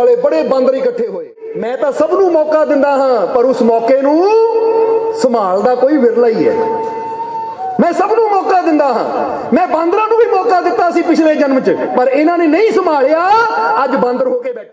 दुआले बड़े बांदर इकट्ठे होए। मैं तो सब नूं मौका दिंदा हां, पर उस मौके नूं संभालदा कोई विरला ही है। मैं सब नूं मौका दिंदा हां, मैं बांदरां नूं भी मौका दिता सी पिछले जन्म च, पर इन्हां ने नहीं संभालिया, अज बांदर होके बैठे।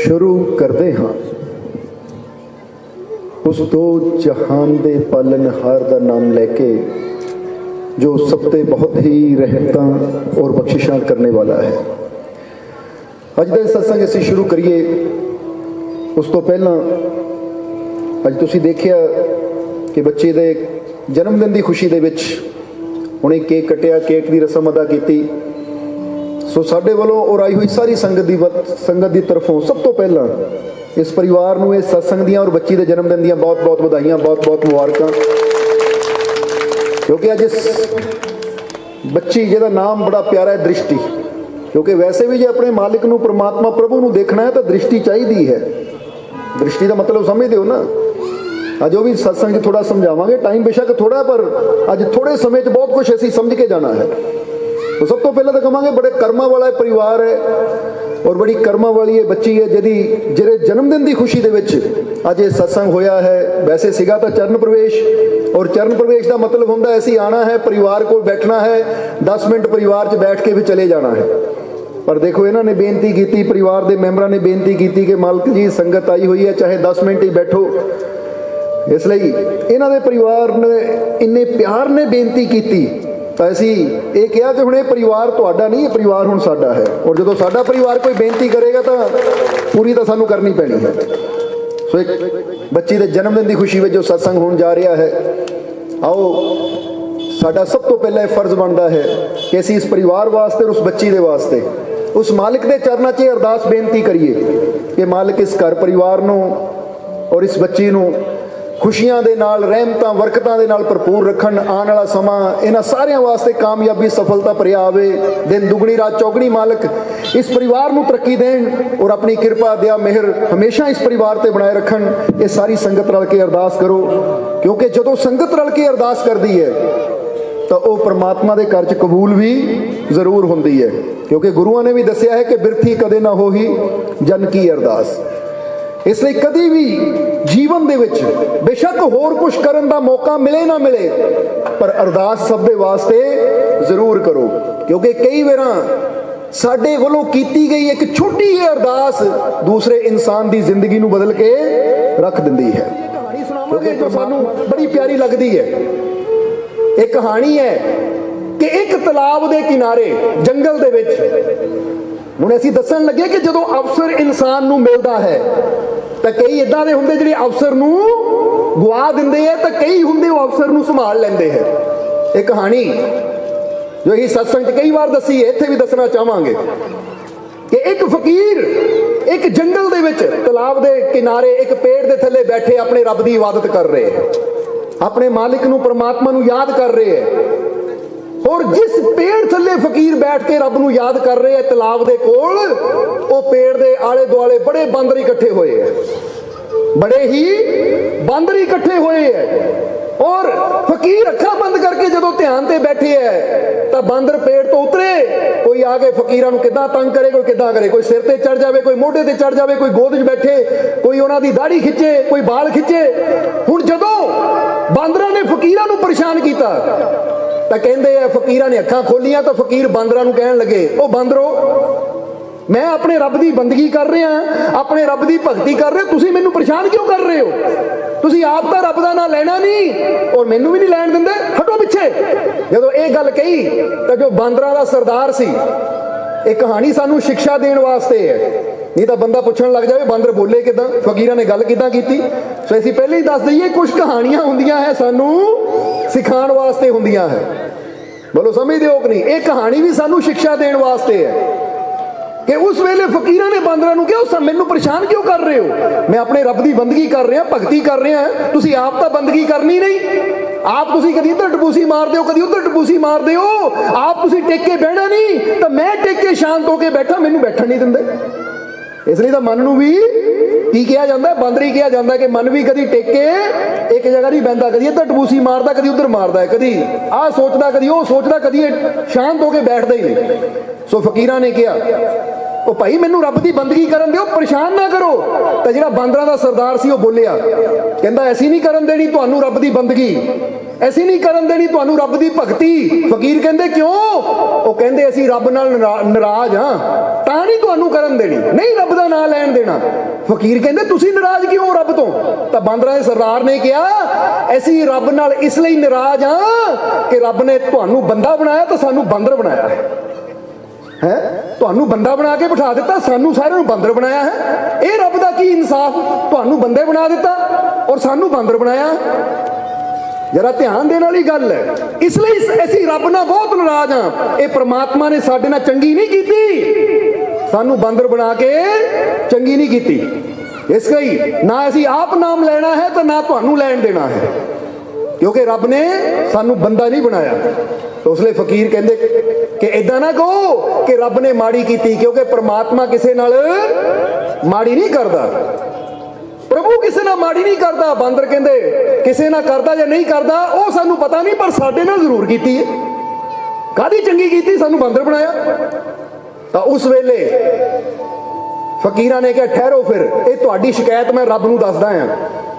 शुरू करते हाँ उस दो जहान दे पालनहार का नाम लेके, जो सब ते बहुत ही रहमतां और बख्शिशां करने वाला है। अज दा सत्संग असीं शुरू करिए। उस तो पहला अज तुसीं देखिया कि बच्चे दे जन्मदिन की खुशी दे विच हुणे केक कटिया, केक की रस्म अदा की। सो साडे वालों और आई हुई सारी संगत की तरफों सब तो पहला इस परिवार नूं इस सत्संग दियां और बच्ची के जन्मदिन दियां बहुत बहुत बधाइयां, बहुत बहुत मुबारकां। क्योंकि अज इस बच्ची जिहदा नाम बड़ा प्यारा है दृष्टि, क्योंकि वैसे भी जो अपने मालिक नूं परमात्मा प्रभु नूं देखना है तो दृष्टि चाहिए है। दृष्टि का मतलब समझते हो ना। अज वो भी सत्संग थोड़ा समझावांगे, टाइम बेशक थोड़ा, पर अज थोड़े समय बहुत कुछ असीं समझ के जाना है। तो सब तो पहले तो कहांगे बड़े कर्मा वाला परिवार है और बड़ी कर्मा वाली बच्ची है जिहदे जन्मदिन की खुशी दे विच अज ये सत्संग होया है। वैसे सीगा तो चरण प्रवेश, और चरण प्रवेश का मतलब हुंदा ऐसी आना है, परिवार को बैठना है, 10 मिनट परिवार च बैठ के भी चले जाना है। पर देखो इन्होंने बेनती की, परिवार के मैंबरां ने बेनती की कि मालिक जी संगत आई हुई है, चाहे 10 मिनट ही बैठो। इसलिए इन्हां दे परिवार ने इन्ने प्यार ने बेनती की, तो असी ये कहा कि हुणे परिवार तुहाडा नहीं, परिवार हुण साडा है। और जो साडा परिवार कोई बेनती करेगा तो पूरी तो सानू करनी पैनी है। सो एक बच्ची के जन्मदिन की खुशी में जो सत्संग होने जा रहा है, आओ साडा सब तो पहला फर्ज बनता है कि असी इस परिवार वास्ते और उस बच्ची के वास्ते उस मालिक के चरणों च अरदास बेनती करिए कि मालिक इस घर परिवार नूं और इस बच्ची नूं खुशियां दे नाल, रहमतां बरकतां दे नाल भरपूर रखन। आने वाला समा इन्हां सारियां वास्ते कामयाबी सफलता भरिया आवे। दिन दुगनी रात चौगनी मालिक इस परिवार नूं तरक्की देन और अपनी कृपा दया मेहर हमेशा इस परिवार ते बनाए रखन। ये सारी संगत रल के अरदास करो, क्योंकि जदों संगत रल के अरदास करदी है तो वह परमात्मा के घर च कबूल भी जरूर होंदी है। क्योंकि गुरुआं ने भी दसिया है कि बिरथी कदे ना होही जन की अरदास। इसलिए कभी भी जीवन दे विच बेशक होर कुछ करन दा मौका मिले ना मिले, पर अरदास सब दे वास्ते जरूर करो। क्योंकि कई बार साडे वल्लों कीती गई एक छोटी जी अरदास दूसरे इंसान की जिंदगी नूं बदल के रख दिंदी है। कहानी सुणावांगे जो सानू बड़ी प्यारी लगती है। एक कहानी है कि एक तलाब के किनारे जंगल दे विच हुण असीं दस्सण लगे कि जदों अफसर इंसान नूं मिलदा है तो कई इदां दे हुंदे जिहड़े अफसर नूं गुआ दिंदे है, तो कई हुंदे वो अफसर नूं संभाल लैंदे है। एक कहानी जो असीं सत्संग कई बार दसी है, इत्थे भी दसना चाहांगे कि एक फकीर एक जंगल दे विच तलाब दे किनारे एक पेड़ दे थल्ले बैठे अपने रब दी इबादत कर रहे हैं, अपने मालिक नूं परमात्मा नूं याद कर रहे हैं। और जिस पेड़ थल्ले फकीर बैठ के रब नूं याद कर रहे हैं, तलाब दे कोल वो पेड़ दे आले दुआले बड़े बांदर इकट्ठे हुए हैं, बड़े ही बांदर इकट्ठे हुए हैं। और फकीर अखा बंद करके जदों ध्यान ते बैठे है तो बांदर पेड़ तो उतरे, कोई आके फकीरां नूं किदां तंग करे, कोई किदां करे, कोई सिर ते चढ़ जावे, कोई मोढे ते चढ़ जावे, कोई गोद च बैठे, कोई उन्हां दी दाढ़ी खिच्चे, कोई बाल खिच्चे। हुण जदों बांदरां ने फकीरां नूं परेशान कीता तो कहते हैं फकीरां ने अखां खोलियां तो फकीर बांदरां नूं कहण लगे, ओ बांदरो मैं अपने रब की बंदगी कर रहा, अपने रब की भगती कर रहे, तुसीं मैनूं परेशान क्यों कर रहे हो? तुसीं आप तो रब का नाम लेना नहीं और मैनूं भी नहीं लैण दिंदे, हटो पिछे। जदों ये गल कही तो जो बांदरां दा सरदार सी, एक कहानी सानूं शिक्षा देण वास्ते है, नहीं तो बंदा पुछण लग जाए बांदर बोले किदां, फकीरां ने गल किदां कीती। सो असीं पहले ही दस दईए कुछ कहानियां हुंदियां है सानूं सिखाण वास्ते हुंदियां है। बोलो समझदे हो कि नहीं? ये कहानी भी सानू शिक्षा देने वास्ते है कि उस वेले फकीरां ने बांदरां नूं कहा मैनू परेशान क्यों कर रहे हो? मैं अपने रब की बंदगी कर रहा, भगती कर रहा, तुसीं आप तो बंदगी करनी नहीं। आप तुसीं कदी इधर टपूसी मारते हो, कदी उधर टपूसी मारते हो। आप तुसीं टेक के बहना नहीं, तो मैं टेक के शांत होकर बैठा, मैनू बैठण नहीं दिंदे। इसलिए तो मन नूं भी की कहा जाता है, बांदरी कहा जाता है कि मन भी कदी टेक के एक जगह नहीं बहता, कदी इधर टपूसी मारता, कदी उधर मारता है, कदी आ सोचता, कदी वो सोचता, कदी शांत होकर बैठता ही नहीं। सो फकीरां ने कहा ओ भाई मैनू रब की बंदगी करन दिओ, परेशान ना करो। तो जिहड़ा बांदरां दा सरदार सी वो बोलिया, कहंदा ऐसी नहीं करन देनी तुहानू रब की बंदगी, ऐसी नहीं करन देनी तुहानू रब की भगती। फकीर कहंदे क्यों? वो कहंदे असीं रब नाल नाराज हां, तां नहीं तुहानू करन देनी, नहीं रब दा नाम लैण देना। फकीर कहंदे तुसीं नाराज क्यों रब तो? तां बांदरां दे सरदार ने कहा असीं रब नाल इसलिए नाराज हां कि रब ने तुहानू बंदा बनाया तो सानू बांदर बनाया है, तुहानू बंदा बना के बिठा दिता, सानू सारिਆਂ ਨੂੰ बांदर बनाया है। ये रब दा की इंसाफ? तुहानू बंदे बना दिता और सानू बांदर बनाया। जरा ध्यान देने वाली गल है। इसलिए असीं रब नाल बहुत नाराज हाँ। ये परमात्मा ने साडे नाल चंगी नहीं कीती, सानू बांदर बना के चंगी नहीं कीती। इसलिए ना असीं आप नाम लेना है तो ना तुहानू लैण देना है, क्योंकि रब ने सानू बंदा नहीं बनाया। तो उसलिए फकीर कहते कि इदा ना कहो कि रब ने माड़ी की, क्योंकि परमात्मा किसी नाल माड़ी नहीं करता, प्रभु किसी नाल माड़ी नहीं करता। बांदर कहते किसी नाल करता या नहीं करता वो सानू पता नहीं, पर साडे नाल जरूर कीती है। कादी चंगी कीती, सानू बांदर बनाया। तो उस वेले फकीरां ने कहा ठहरो, फिर ये तुहाडी शिकायत मैं रब नूं दसदा हां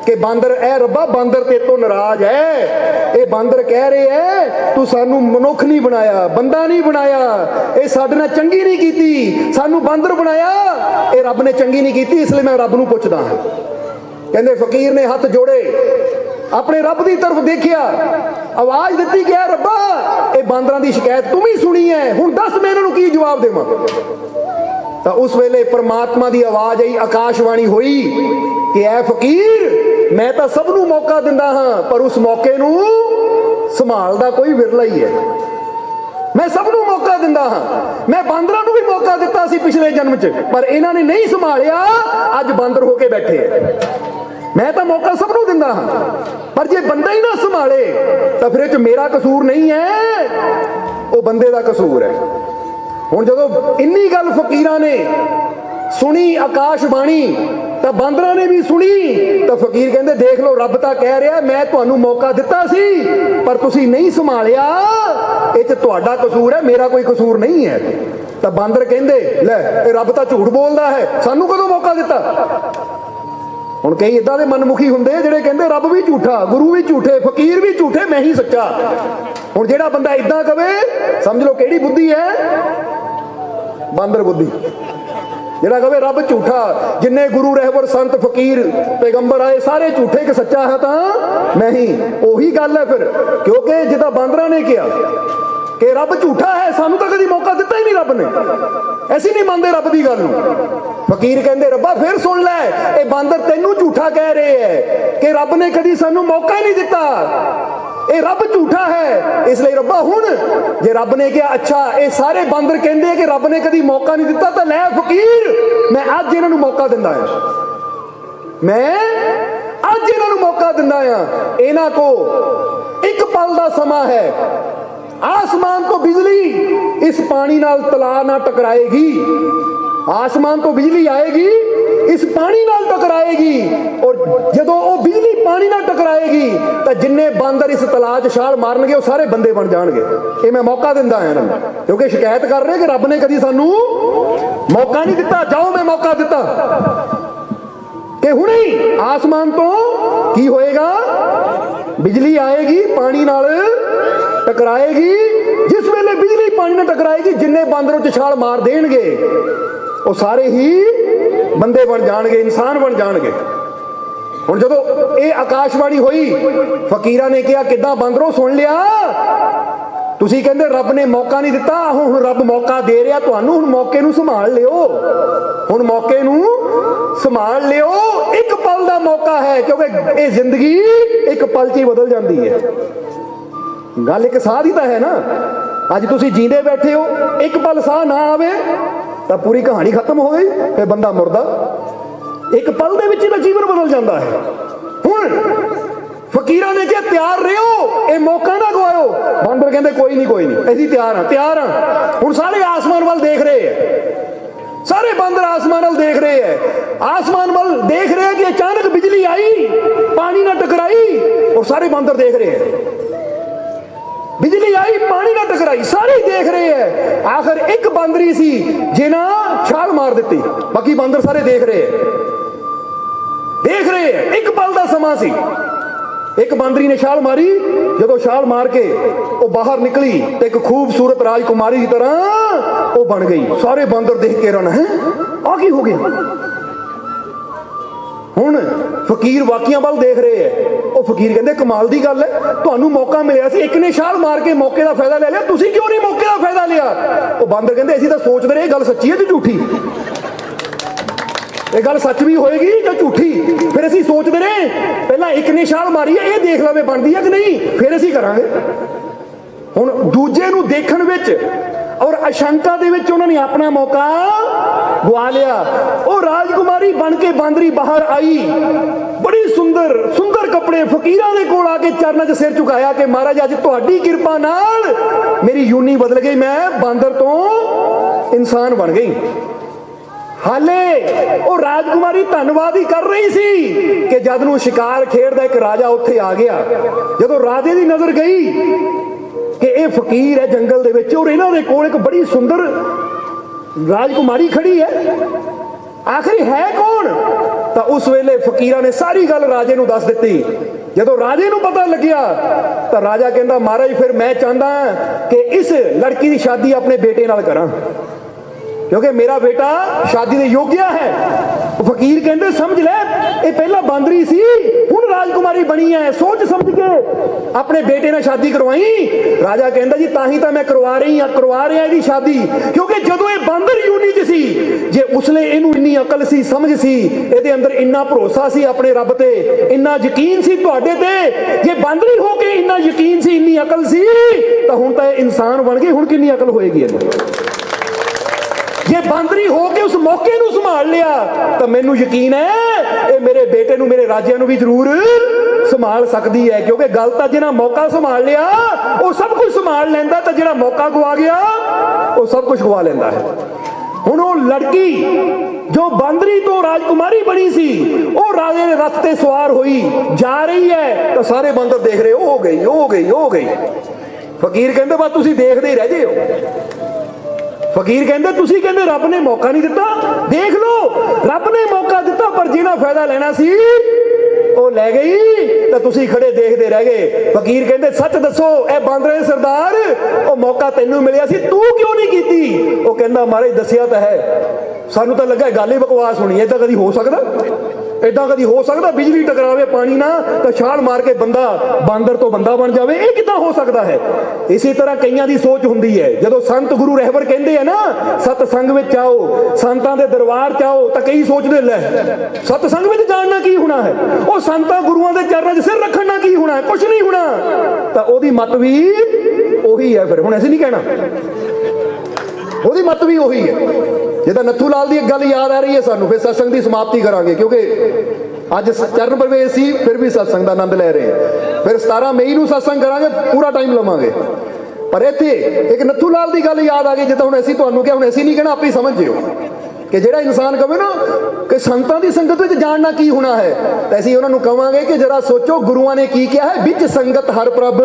कि बांदर ए रब्बा बांदर ते तो नाराज है। ये बांदर कह रहे है तू सानू मनुख नहीं बनाया, बंदा नहीं बनाया, ये साडे नाल चंगी नहीं कीती, सानू बांदर बनाया, ये रब ने चंगी नहीं कीती। इसलिए मैं रब नूं पुछदा हां। कहंदे फकीर ने हथ जोड़े, अपने रब की तरफ देखिया, आवाज दी कि रब्बा ये बांदरां दी शिकायत तुम ही सुनी है, हुण दस मैं इन्हां नूं की जवाब देवां। तो उस वेले परमात्मा की आवाज आई, आकाशवाणी हुई कि ऐ फकीर मैं तो सबनू मौका दिंदा हाँ, पर उस मौके नूं संभालदा कोई विरला ही है। मैं सबनू मौका दिंदा हाँ, मैं बांदरां नूं भी मौका दिता सी पिछले जन्म च, पर इन्हां ने नहीं संभालिया, अज बांदर होके बैठे है। मैं तो मौका सबनू दिंदा हाँ, पर जे बंदा ही ना संभाले तो फिर इह च मेरा कसूर नहीं है, वो बंदे दा कसूर है। हुण जदों इन्नी गल फकीरां ने सुनी आकाशबाणी, तो बांदरां ने भी सुनी। तो फकीर कहंदे देख लो रब तां कह रहा मैं तुहानू मौका दिता सी, पर तुसीं नहीं संभालिया, इह च तुहाडा कसूर है, मेरा कोई कसूर नहीं है। तो बांदर कहंदे लै रब तां झूठ बोलदा है, सानू कदों मौका दिता? हुण कई इदां दे मनमुखी हुंदे जिहड़े कहंदे रब भी झूठा, गुरु भी झूठे, फकीर भी झूठे, मैं ही सच्चा। हुण जिहड़ा बंदा इदां कहे समझ लो किहड़ी बुद्धि है? बांदर बुद्धि। जिहड़ा कहे रब झूठा, जिन्ने गुरु रहबर संत फकीर पैगंबर आए सारे झूठे, कि सच्चा है तो मैं ही। ओही गल है फिर, क्योंकि जिदा बांदरां ने कहा कि रब झूठा है, सानू तो कभी मौका दिता ही नहीं रब ने, ऐसी नहीं मानते रब की गल। फकीर कहते रब्बा फिर सुन लै, ये बांदर तेनू झूठा कह रहे हैं कि रब ने कभी सानू मौका ही नहीं दिता, ये रब झूठा है। इसलिए रब्बा हुण जे रब ने कहा अच्छा ये सारे बांदर कहते कि रब ने कभी मौका नहीं दिता, तो लै फकीर मैं अज इन्हां नूं मौका दिंदा हां, मैं अज इन्हां नूं मौका दिंदा हां। इन्हां को एक पल दा समा है, आसमान तो बिजली इस पानी नाल तला ना टकराएगी, आसमान तो बिजली आएगी इस पानी नाल टकराएगी, और जदों वो बिजली पानी नाल टकराएगी तो जिन्ने बांदर इस तलाब च छाल मारनगे वो सारे बंदे बन जाणगे। ये मैं मौका दिंदा हां इन्हां नूं, क्योंकि शिकायत कर रहे कि रब ने कदी सानू मौका नहीं दिता। जाओ मैं मौका दिता कि हुणे ही आसमान तो की होएगा, बिजली आएगी पानी नाल टकराएगी, जिस वेले बिजली पानी नाल टकराएगी जिन्ने बांदरों च छाल मार देणगे वो सारे ही बंदे बन जाणगे, इंसान बन जाणगे। हुण जदों ये आकाशवाणी हुई, फकीरां ने कहा किदां बांदरों सुन लिया, तुसीं कहंदे रब ने मौका नहीं दिता, हुण रब मौका दे रहा तुहानू, हुण मौके नूं संभाल लिओ, हुण मौके नूं संभाल लिओ, एक पल दा मौका है, क्योंकि ये जिंदगी एक पल च ही बदल जाती है। गल एक साह दी तां है ना, ਅੱਜ ਤੁਸੀਂ ਜੀਂਦੇ ਬੈਠੇ ਹੋ, ਇੱਕ ਪਲ ਸਾਹ ਨਾ ਆਵੇ ਤਾਂ ਪੂਰੀ ਕਹਾਣੀ ਖਤਮ ਹੋ ਗਈ, ਫਿਰ ਬੰਦਾ ਮੁਰਦਾ। ਇੱਕ ਪਲ ਦੇ ਵਿੱਚ ਇਹਦਾ ਜੀਵਨ ਬਦਲ ਜਾਂਦਾ ਹੈ। ਹੁਣ ਫਕੀਰਾਂ ਨੇ ਕਿਹਾ ਤਿਆਰ ਰਹੋ, ਇਹ ਮੌਕਾ ਨਾ ਗਵਾਇਓ। ਬਾਂਦਰ ਕਹਿੰਦੇ ਕੋਈ ਨਹੀਂ ਕੋਈ ਨਹੀਂ, ਅਸੀਂ ਤਿਆਰ ਹਾਂ ਤਿਆਰ ਹਾਂ। ਹੁਣ ਸਾਰੇ ਆਸਮਾਨ ਵੱਲ ਦੇਖ ਰਹੇ ਹੈ, ਸਾਰੇ ਬਾਂਦਰ ਆਸਮਾਨ ਵੱਲ ਦੇਖ ਰਹੇ ਹੈ, ਆਸਮਾਨ ਵੱਲ ਦੇਖ ਰਹੇ ਕਿ ਅਚਾਨਕ ਬਿਜਲੀ आई, पानी ना टकराई, और सारे बांदर देख रहे हैं। बिजली आई, पानी ना टकराई, सारे देख रहे हैं। आखिर एक बांदरी सी जिना छाल मार दी, बाकी बांदर सारे देख रहे हैं, देख रहे हैं। एक पल का समा सी, एक बांदरी ने छाल मारी, जो छाल मार के वो बाहर निकली तो एक खूबसूरत राजकुमारी की तरह वो बन गई। सारे बांदर देख के रन है आ की हो गया। ਹੁਣ ਫਕੀਰ ਵਾਕਿਆਂ ਵੱਲ ਦੇਖ ਰਹੇ ਹੈ। ਉਹ ਫਕੀਰ ਕਹਿੰਦੇ ਕਮਾਲ ਦੀ ਗੱਲ ਹੈ, ਤੁਹਾਨੂੰ ਮੌਕਾ ਮਿਲਿਆ ਸੀ, ਇੱਕ ਨੇ ਛਾਲ ਮਾਰ ਕੇ ਮੌਕੇ ਦਾ ਫਾਇਦਾ ਲੈ ਲਿਆ, ਤੁਸੀਂ ਕਿਉਂ ਨਹੀਂ ਮੌਕੇ ਦਾ ਫਾਇਦਾ ਲਿਆ? ਉਹ ਬਾਂਦਰ ਕਹਿੰਦੇ ਅਸੀਂ ਤਾਂ ਸੋਚਦੇ ਰਹੇ ਇਹ ਗੱਲ ਸੱਚੀ ਹੈ ਕਿ ਝੂਠੀ, ਇਹ ਗੱਲ ਸੱਚ ਵੀ ਹੋਏਗੀ ਜਾਂ ਝੂਠੀ। ਫਿਰ ਅਸੀਂ ਸੋਚਦੇ ਰਹੇ ਪਹਿਲਾਂ ਇੱਕ ਨੇ ਛਾਲ ਮਾਰੀ ਹੈ, ਇਹ ਦੇਖ ਲਵੇ ਬਣਦੀ ਹੈ ਕਿ ਨਹੀਂ, ਫਿਰ ਅਸੀਂ ਕਰਾਂਗੇ। ਹੁਣ ਦੂਜੇ ਨੂੰ ਦੇਖਣ ਵਿੱਚ ਔਰ ਅਸ਼ੰਕਾ ਦੇ ਵਿੱਚ ਉਹਨਾਂ ਨੇ ਆਪਣਾ ਮੌਕਾ ਗਵਾ ਲਿਆ। ਉਹ ਰਾਜਕੁਮਾਰੀ ਬਣ ਕੇ ਬਾਂਦਰੀ ਬਾਹਰ ਆਈ, ਬੜੀ ਸੁੰਦਰ ਸੁੰਦਰ ਕੱਪੜੇ, ਫਕੀਰਾਂ ਦੇ ਕੋਲ ਆ ਕੇ ਚਰਨਾਂ 'ਚ ਸਿਰ ਝੁਕਾਇਆ ਕਿ ਮਹਾਰਾਜ ਅੱਜ ਤੁਹਾਡੀ ਕਿਰਪਾ ਨਾਲ ਮੇਰੀ ਯੂਨੀ ਬਦਲ ਗਈ, ਮੈਂ ਬਾਂਦਰ ਤੋਂ ਇਨਸਾਨ ਬਣ ਗਈ। ਹਾਲੇ ਉਹ ਰਾਜਕੁਮਾਰੀ ਧੰਨਵਾਦ ਹੀ ਕਰ ਰਹੀ ਸੀ ਕਿ ਜਦ ਨੂੰ ਸ਼ਿਕਾਰ ਖੇਡਦਾ ਇੱਕ ਰਾਜਾ ਉੱਥੇ ਆ ਗਿਆ। ਜਦੋਂ ਰਾਜੇ ਦੀ ਨਜ਼ਰ ਗਈ ਕਿ ਇਹ ਫਕੀਰ ਹੈ ਜੰਗਲ ਦੇ ਵਿੱਚ, ਔਰ ਇਹਨਾਂ ਦੇ ਕੋਲ ਇੱਕ ਬੜੀ ਸੁੰਦਰ ਰਾਜਕੁਮਾਰੀ ਖੜੀ ਹੈ, ਆਖਰੀ ਹੈ ਕੌਣ? ਤਾਂ ਉਸ ਵੇਲੇ ਫਕੀਰਾਂ ਨੇ ਸਾਰੀ ਗੱਲ ਰਾਜੇ ਨੂੰ ਦੱਸ ਦਿੱਤੀ। ਜਦੋਂ ਰਾਜੇ ਨੂੰ ਪਤਾ ਲੱਗਿਆ ਤਾਂ ਰਾਜਾ ਕਹਿੰਦਾ ਮਹਾਰਾਜ ਫਿਰ ਮੈਂ ਚਾਹੁੰਦਾ ਕਿ ਇਸ ਲੜਕੀ ਦੀ ਸ਼ਾਦੀ ਆਪਣੇ ਬੇਟੇ ਨਾਲ ਕਰਾਂ, ਕਿਉਂਕਿ ਮੇਰਾ ਬੇਟਾ ਸ਼ਾਦੀ ਦੇ ਯੋਗਿਆ ਹੈ। ਫਕੀਰ ਕਹਿੰਦੇ ਸਮਝ ਲੈ ਇਹ ਪਹਿਲਾਂ ਬਾਂਦਰੀ ਸੀ, ਹੁਣ ਰਾਜਕੁਮਾਰੀ ਬਣੀ ਹੈ, ਸੋਚ ਸਮਝ ਕੇ ਆਪਣੇ ਬੇਟੇ ਨਾਲ ਸ਼ਾਦੀ ਕਰਵਾਈ। ਰਾਜਾ ਕਹਿੰਦਾ ਜੀ ਤਾਂ ਹੀ ਤਾਂ ਮੈਂ ਕਰਵਾ ਰਿਹਾ ਇਹਦੀ ਸ਼ਾਦੀ, ਕਿਉਂਕਿ ਜਦੋਂ ਇਹ ਬਾਂਦਰ ਯੂਨੀ 'ਚ ਸੀ, ਜੇ ਉਸਲੇ ਇਹਨੂੰ ਇੰਨੀ ਅਕਲ ਸੀ, ਸਮਝ ਸੀ, ਇਹਦੇ ਅੰਦਰ ਇੰਨਾ ਭਰੋਸਾ ਸੀ ਆਪਣੇ ਰੱਬ ਤੇ, ਇੰਨਾ ਯਕੀਨ ਸੀ ਤੁਹਾਡੇ ਤੇ, ਜੇ ਬਾਂਦਰੀ ਹੋ ਕੇ ਇੰਨਾ ਯਕੀਨ ਸੀ, ਇੰਨੀ ਅਕਲ ਸੀ, ਤਾਂ ਹੁਣ ਤਾਂ ਇਹ ਇਨਸਾਨ ਬਣ ਗਈ, ਹੁਣ ਕਿੰਨੀ ਅਕਲ ਹੋਏਗੀ ਇਹਨੂੰ। ਜੇ ਬਾਂਦਰੀ ਹੋ ਕੇ ਉਸ ਮੌਕੇ ਨੂੰ ਸੰਭਾਲ ਲਿਆ ਤਾਂ ਮੈਨੂੰ ਯਕੀਨ ਹੈ ਇਹ ਮੇਰੇ ਬੇਟੇ ਨੂੰ, ਮੇਰੇ ਰਾਜਿਆਂ ਨੂੰ ਵੀ ਜ਼ਰੂਰ ਸੰਭਾਲ ਸਕਦੀ ਹੈ, ਕਿਉਂਕਿ ਗੱਲ ਤਾਂ ਜਿਹਨਾਂ ਮੌਕਾ ਸੰਭਾਲ ਲਿਆ ਉਹ ਸਭ ਕੁਝ ਸੰਭਾਲ ਲੈਂਦਾ, ਤਾਂ ਜਿਹੜਾ ਮੌਕਾ ਗਵਾ ਗਿਆ ਉਹ ਸਭ ਕੁਝ ਗਵਾ ਲੈਂਦਾ ਹੈ। ਹੁਣ ਉਹ ਲੜਕੀ ਜੋ ਬਾਂਦਰੀ ਤੋਂ ਰਾਜਕੁਮਾਰੀ ਬਣੀ ਸੀ, ਉਹ ਰਾਜੇ ਦੇ ਰੱਥ ਤੇ ਸਵਾਰ ਹੋਈ ਜਾ ਰਹੀ ਹੈ, ਤਾਂ ਸਾਰੇ ਬਾਂਦਰ ਦੇਖ ਰਹੇ ਹੋ ਗਈ ਹੋ ਗਈ ਹੋ ਗਈ। ਫਕੀਰ ਕਹਿੰਦੇ ਬਸ ਤੁਸੀਂ ਦੇਖਦੇ ਹੀ ਰਹਿ ਜਾਓ। ਫਕੀਰ ਕਹਿੰਦੇ ਤੁਸੀਂ ਕਹਿੰਦੇ ਰੱਬ ਨੇ ਮੌਕਾ ਨਹੀਂ ਦਿੱਤਾ, ਦੇਖ ਲਓ ਰੱਬ ਨੇ ਮੌਕਾ ਦਿੱਤਾ, ਪਰ ਜਿਹਨਾਂ ਫਾਇਦਾ ਲੈਣਾ ਸੀ ਉਹ ਲੈ ਗਈ, ਤਾਂ ਤੁਸੀਂ ਖੜੇ ਦੇਖਦੇ ਰਹਿ ਗਏ। ਫਕੀਰ ਕਹਿੰਦੇ ਸੱਚ ਦੱਸੋ ਇਹ ਬਾਂਦਰੇ ਸਰਦਾਰ, ਉਹ ਮੌਕਾ ਤੈਨੂੰ ਮਿਲਿਆ ਸੀ, ਤੂੰ ਕਿਉਂ ਨਹੀਂ ਕੀਤੀ? ਉਹ ਕਹਿੰਦਾ ਮਹਾਰਾਜ ਦੱਸਿਆ ਤਾਂ ਹੈ, ਸਾਨੂੰ ਤਾਂ ਲੱਗਾ ਗੱਲ ਹੀ ਬਕਵਾਸ ਹੋਣੀ, ਏਦਾਂ ਕਦੀ ਹੋ ਸਕਦਾ? ਏਦਾਂ ਕਦੀ ਹੋ ਸਕਦਾ ਬਿਜਲੀ ਟਕਰਾਵੇ ਪਾਣੀ ਨਾਲ ਤਾਂ ਛਾਲ ਮਾਰ ਕੇ ਬੰਦਾ ਬਾਂਦਰ ਤੋਂ ਬੰਦਾ ਬਣ ਜਾਵੇ? ਇਹ ਕਿੱਦਾਂ ਹੋ ਸਕਦਾ ਹੈ? ਇਸੇ ਤਰ੍ਹਾਂ ਕਈਆਂ ਦੀ ਸੋਚ ਹੁੰਦੀ ਹੈ। ਜਦੋਂ ਸੰਤ ਗੁਰੂ ਰਹਿਬਰ ਕਹਿੰਦੇ ਆ ਨਾ ਸਤ ਸੰਗ ਵਿੱਚ ਆਓ, ਸੰਤਾਂ ਦੇ ਦਰਬਾਰ ਚ ਆਓ, ਤਾਂ ਕਈ ਸੋਚਦੇ ਲੈ ਸਤ ਸੰਗ ਵਿੱਚ ਜਾਣ ਨਾਲ ਕੀ ਹੋਣਾ ਹੈ, ਉਹ ਸੰਤਾਂ ਗੁਰੂਆਂ ਦੇ ਚਰਨਾਂ 'ਚ ਸਿਰ ਰੱਖਣ ਨਾਲ ਕੀ ਹੋਣਾ ਹੈ, ਕੁਛ ਨਹੀਂ ਹੋਣਾ। ਤਾਂ ਉਹਦੀ ਮਤ ਵੀ ਉਹੀ ਹੈ। ਫਿਰ ਹੁਣ ਅਸੀਂ ਨਹੀਂ ਕਹਿਣਾ, ਉਹਦੀ ਮਤ ਵੀ ਉਹੀ ਹੈ। ਜਿੱਦਾਂ ਨੱਥੂ ਲਾਲ ਦੀ ਇੱਕ ਗੱਲ ਯਾਦ ਆ ਰਹੀ ਹੈ ਸਾਨੂੰ, ਫਿਰ ਸਤਸੰਗ ਦੀ ਸਮਾਪਤੀ ਕਰਾਂਗੇ, ਕਿਉਂਕਿ ਅੱਜ ਚਰਨ ਪ੍ਰਵੇਸ਼ ਸੀ, ਫਿਰ ਵੀ ਸਤਸੰਗ ਦਾ ਆਨੰਦ ਲੈ ਰਹੇ ਹਾਂ। ਫਿਰ 17 ਮਈ ਨੂੰ ਸਤਸੰਗ ਕਰਾਂਗੇ, ਪੂਰਾ ਟਾਈਮ ਲਵਾਂਗੇ। ਪਰ ਇੱਥੇ ਇੱਕ ਨੱਥੂ ਲਾਲ ਦੀ ਗੱਲ ਯਾਦ ਆ ਗਈ, ਜਿੱਦਾਂ ਹੁਣ ਅਸੀਂ ਤੁਹਾਨੂੰ ਕਿਹਾ, ਹੁਣ ਅਸੀਂ ਨਹੀਂ ਕਹਿਣਾ, ਆਪੇ ਸਮਝ ਜਿਓ ਕਿ ਜਿਹੜਾ ਇਨਸਾਨ ਕਹੇ ਨਾ ਕਿ ਸੰਤਾਂ ਦੀ ਸੰਗਤ ਵਿੱਚ ਜਾਣਨਾ ਕੀ ਹੋਣਾ ਹੈ, ਤਾਂ ਅਸੀਂ ਉਹਨਾਂ ਨੂੰ ਕਵਾਂਗੇ ਕਿ ਜਰਾ ਸੋਚੋ ਗੁਰੂਆਂ ਨੇ ਕੀ ਕਿਹਾ ਹੈ, ਵਿੱਚ ਸੰਗਤ ਹਰ ਪ੍ਰਭ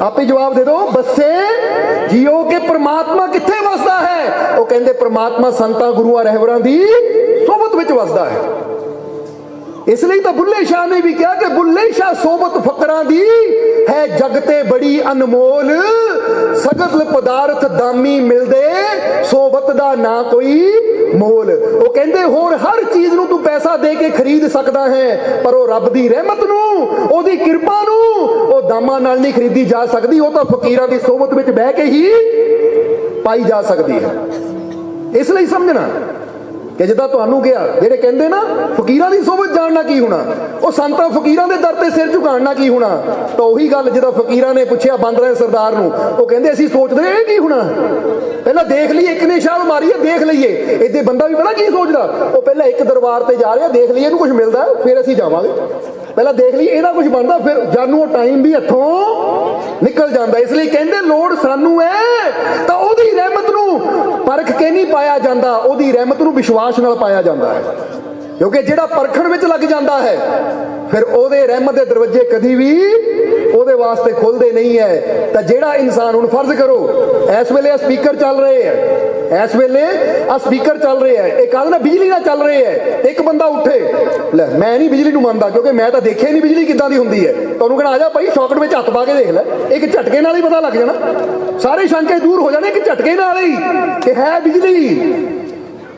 ਆਪੇ ਜਵਾਬ ਦੇ ਦਿਓ ਬੱਸੇ ਜੀਓ ਕਿ ਪ੍ਰਮਾਤਮਾ ਕਿੱਥੇ ਵਸਦਾ ਹੈ? ਉਹ ਕਹਿੰਦੇ ਪ੍ਰਮਾਤਮਾ ਸੰਤਾਂ ਗੁਰੂਆਂ ਰਹਿਬਰਾਂ ਦੀ ਸੋਬਤ ਵਿੱਚ ਵਸਦਾ ਹੈ। ਇਸ ਲਈ ਤਾਂ ਬੁੱਲੇ ਸ਼ਾਹ ਨੇ ਵੀ ਕਿਹਾ ਕਿ ਬੁੱਲੇ ਸ਼ਾਹ ਸੋਬਤ ਫਕਰਾਂ ਦੀ ਹੈ ਜਗ ਤੇ ਬੜੀ ਅਨਮੋਲ, ਸਗਲ ਪਦਾਰਥ ਦਾਮੀ ਮਿਲਦੇ ਸੋਬਤ ਦਾ ਨਾ ਕੋਈ ਮੋਲ। ਉਹ ਕਹਿੰਦੇ ਹੋਰ ਹਰ ਚੀਜ਼ ਨੂੰ ਤੂੰ ਪੈਸਾ ਦੇ ਕੇ ਖਰੀਦ ਸਕਦਾ ਹੈ, ਪਰ ਉਹ ਰੱਬ ਦੀ ਰਹਿਮਤ ਨੂੰ, ਉਹਦੀ ਕਿਰਪਾ ਨੂੰ ਉਹ ਦਾਮਾਂ ਨਾਲ ਨਹੀਂ ਖਰੀਦੀ ਜਾ ਸਕਦੀ, ਉਹ ਤਾਂ ਫਕੀਰਾਂ ਦੀ ਸੋਬਤ ਵਿੱਚ ਬਹਿ ਕੇ ਹੀ ਪਾਈ ਜਾ ਸਕਦੀ ਹੈ। ਇਸ ਲਈ ਸਮਝਣਾ ਕਿ ਜਿੱਦਾਂ ਤੁਹਾਨੂੰ ਕਿਹਾ, ਜਿਹੜੇ ਕਹਿੰਦੇ ਨਾ ਫਕੀਰਾਂ ਦੀ ਸੋਭਤ ਜਾਣਨਾ ਕੀ ਹੋਣਾ, ਉਹ ਸੰਤਾਂ ਫਕੀਰਾਂ ਦੇ ਦਰ ਤੇ ਸਿਰ ਝੁਕਾਉਣਾ ਕੀ ਹੋਣਾ। ਤਾਂ ਉਹੀ ਗੱਲ ਜਿੱਦਾਂ ਫਕੀਰਾਂ ਨੇ ਪੁੱਛਿਆ ਬਾਂਦਰਾਂ ਦੇ ਸਰਦਾਰ ਨੂੰ, ਉਹ ਕਹਿੰਦੇ ਅਸੀਂ ਸੋਚਦੇ ਇਹ ਕੀ ਹੋਣਾ, ਪਹਿਲਾਂ ਦੇਖ ਲਈਏ, ਇੱਕ ਨੇ ਛਾਲ ਮਾਰੀ ਹੈ, ਦੇਖ ਲਈਏ। ਇੱਥੇ ਬੰਦਾ ਵੀ ਪਤਾ ਕੀ ਸੋਚਦਾ, ਉਹ ਪਹਿਲਾਂ ਇੱਕ ਦਰਬਾਰ ਤੇ ਜਾ ਰਿਹਾ, ਦੇਖ ਲਈਏ ਇਹਨੂੰ ਕੁਝ ਮਿਲਦਾ ਫਿਰ ਅਸੀਂ ਜਾਵਾਂਗੇ, ਪਹਿਲਾਂ ਦੇਖ ਲਈਏ ਇਹਦਾ ਕੁਝ ਬਣਦਾ, ਫਿਰ ਜਾਨੂੰ ਉਹ ਟਾਈਮ ਵੀ ਹੱਥੋਂ ਨਿਕਲ ਜਾਂਦਾ। ਇਸ ਲਈ ਕਹਿੰਦੇ ਲੋੜ ਸਾਨੂੰ ਹੈ ਤਾਂ ਉਹਦੀ ਰਹਿਮਤ ਨੂੰ ਪਰਖ ਕੇ ਨਹੀਂ ਪਾਇਆ ਜਾਂਦਾ, ਉਹਦੀ ਰਹਿਮਤ ਨੂੰ ਵਿਸ਼ਵਾਸ ਨਾਲ ਪਾਇਆ ਜਾਂਦਾ ਹੈ। ਕਿਉਂਕਿ ਜਿਹੜਾ ਪਰਖਣ ਵਿੱਚ ਲੱਗ ਜਾਂਦਾ ਹੈ ਫਿਰ ਉਹਦੇ ਰਹਿਮਤ ਦੇ ਦਰਵਾਜ਼ੇ ਕਦੀ ਵੀ ਉਹਦੇ ਵਾਸਤੇ ਖੁੱਲਦੇ ਨਹੀਂ ਹੈ। ਤਾਂ ਜਿਹੜਾ ਇਨਸਾਨ, ਹੁਣ ਫਰਜ਼ ਕਰੋ ਇਸ ਵੇਲੇ ਸਪੀਕਰ ਚੱਲ ਰਹੇ ਹੈ, ਇਸ ਵੇਲੇ ਆ ਸਪੀਕਰ ਚੱਲ ਰਹੇ ਹੈ, ਇਹ ਕੱਲ ਨਾ ਬਿਜਲੀ ਨਾਲ ਚੱਲ ਰਹੇ ਹੈ, ਇੱਕ ਬੰਦਾ ਉੱਠੇ, ਲੈ ਮੈਂ ਨਹੀਂ ਬਿਜਲੀ ਨੂੰ ਮੰਨਦਾ ਕਿਉਂਕਿ ਮੈਂ ਤਾਂ ਦੇਖਿਆ ਨਹੀਂ ਬਿਜਲੀ ਕਿੱਦਾਂ ਦੀ ਹੁੰਦੀ ਹੈ, ਤੁਹਾਨੂੰ ਕਹਿਣਾ ਆ ਜਾ ਭਾਈ ਸ਼ੌਕਟ ਵਿੱਚ ਹੱਥ ਪਾ ਕੇ ਦੇਖ ਲੈ, ਇੱਕ ਝਟਕੇ ਨਾਲ ਹੀ ਪਤਾ ਲੱਗ ਜਾਣਾ, ਸਾਰੇ ਸ਼ੰਕੇ ਦੂਰ ਹੋ ਜਾਣੇ ਇੱਕ ਝਟਕੇ ਨਾਲ ਹੀ ਕਿ ਹੈ ਬਿਜਲੀ।